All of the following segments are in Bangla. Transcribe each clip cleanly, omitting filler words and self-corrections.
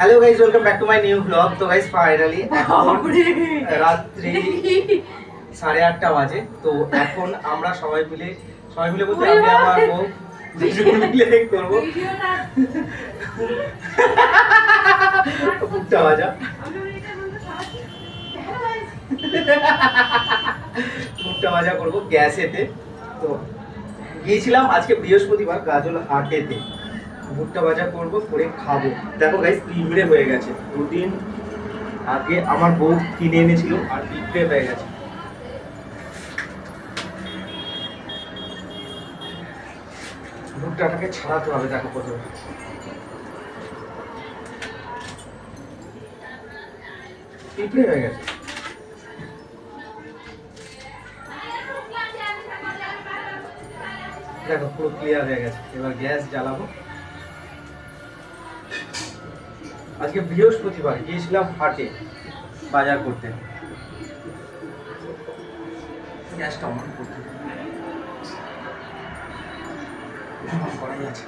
Hello guys, welcome back to my new blog. তো গাইস ফাইনালি এখন রাত্রি 8:30 বাজে। তো এখন আমরা সবাই মিলে বলতে আমি আমার বউ দুজন মিলে করবো ভুট্টা ভাজা। ভুট্টা ভাজা করবো গ্যাসেতে। তো গিয়েছিলাম আজকে বৃহস্পতিবার গাজল হাটেতে, ভুট্টা ভাজা করবো করে খাবো। দেখো গাইস পিঁপড়ে হয়ে গেছে, দুদিন আগে আমার বউ কিনে এনেছিল আর পিঁপড়ে হয়ে গেছে। ভুট্টাটাকে ছাড়াতে হবে, দেখো প্রথমে পিঁপড়ে হয়ে গেছে। দেখো পুরো ক্লিয়ার হয়ে গেছে। এবার গ্যাস জ্বালাবো। আজকে বৃহস্পতিবার গিয়েছিলাম হাটে বাজার করতে। গ্যাসটা অন করতে করাই আছে।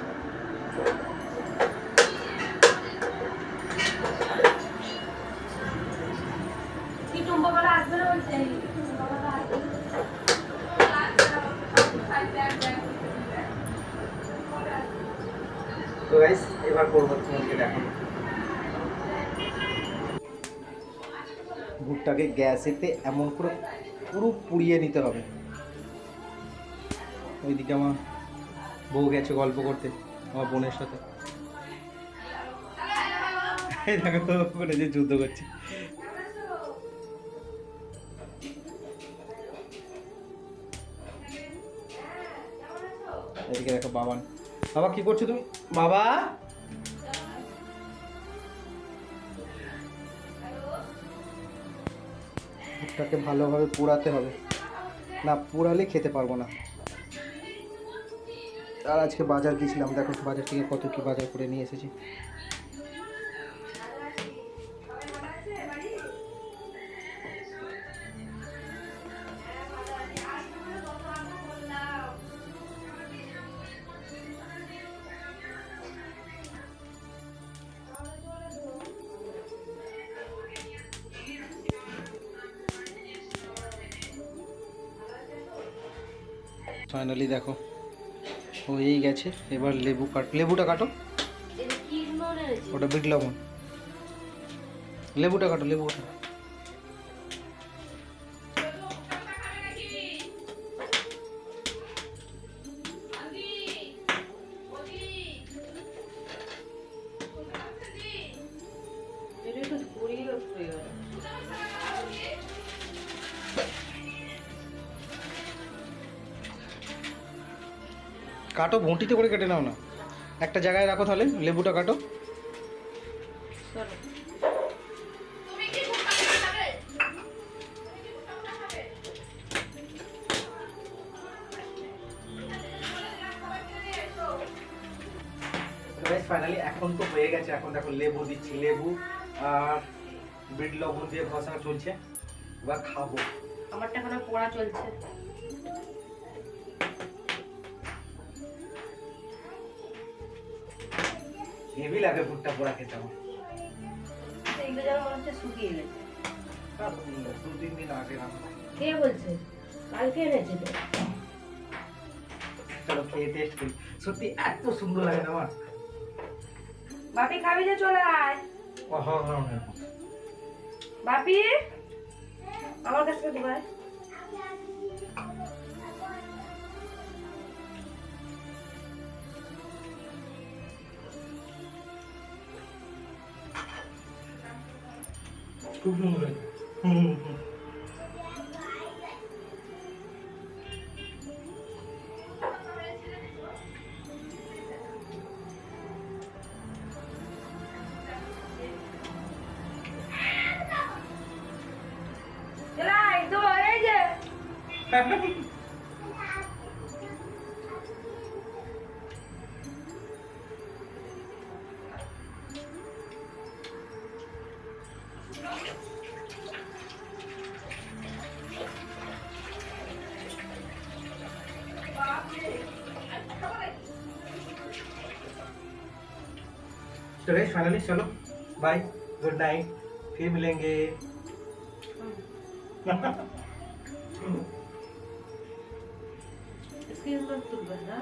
তো গাইস এবার করবো, তোমাদেরকে দেখাবো। ভুট্টাকে গ্যাসেতে এমন করে পুরো পুড়িয়ে নিতে হবে। ওইদিকে আমার বউ গেছে গল্প করতে আমার বোনের সাথে। দেখো তো ওখানে যে যুদ্ধ করছে। এদিকে দেখো বাবা। বাবা কি করছো তুমি? বাবা ভুট্টাকে ভালোভাবে পোড়াতে হবে, না পোড়ালে খেতে পারবো না। আর আজকে বাজার গিয়েছিলাম, দেখো বাজার থেকে কত কি বাজার করে নিয়ে এসেছি। ফাইনালি দেখো হয়েই গেছে। এবার লেবুটা কাটো। ওটা বিট লবণ। লেবুটা কাটো, লেবুটা। কাটো, বঁটিতে করে কেটে নাও না, একটা জায়গায় রাখো তাহলে। লেবুটা কাটো। ফাইনালি এখন তো হয়ে গেছে। এখন দেখো লেবু দিচ্ছি, লেবু আর বিট লবণ দিয়ে ঘষা চলছে। এবার খাবো। আমারটা এখন পোড়া চলছে। হেভি লাগে ভুট্টা পোড়া খেতে আমার। এগুলো যেন মনে হচ্ছে শুকিয়ে গেছে। দু তিন দিন আগে রান্না। কে বলছে? কালকে এনেছে তো। চলো খেয়ে টেস্ট করি। সত্যি এত সুন্দর লাগে না আমার। বাপি খাবি যে চলে আয়। বাপি আমার কাছে দিবা। খুব সুন্দর। চলে আয় তো, এই যে তো গাইস ফাইনালি চলো बाय, गुड नाइट, फिर मिलेंगे। इसकी हिम्मत तुम बना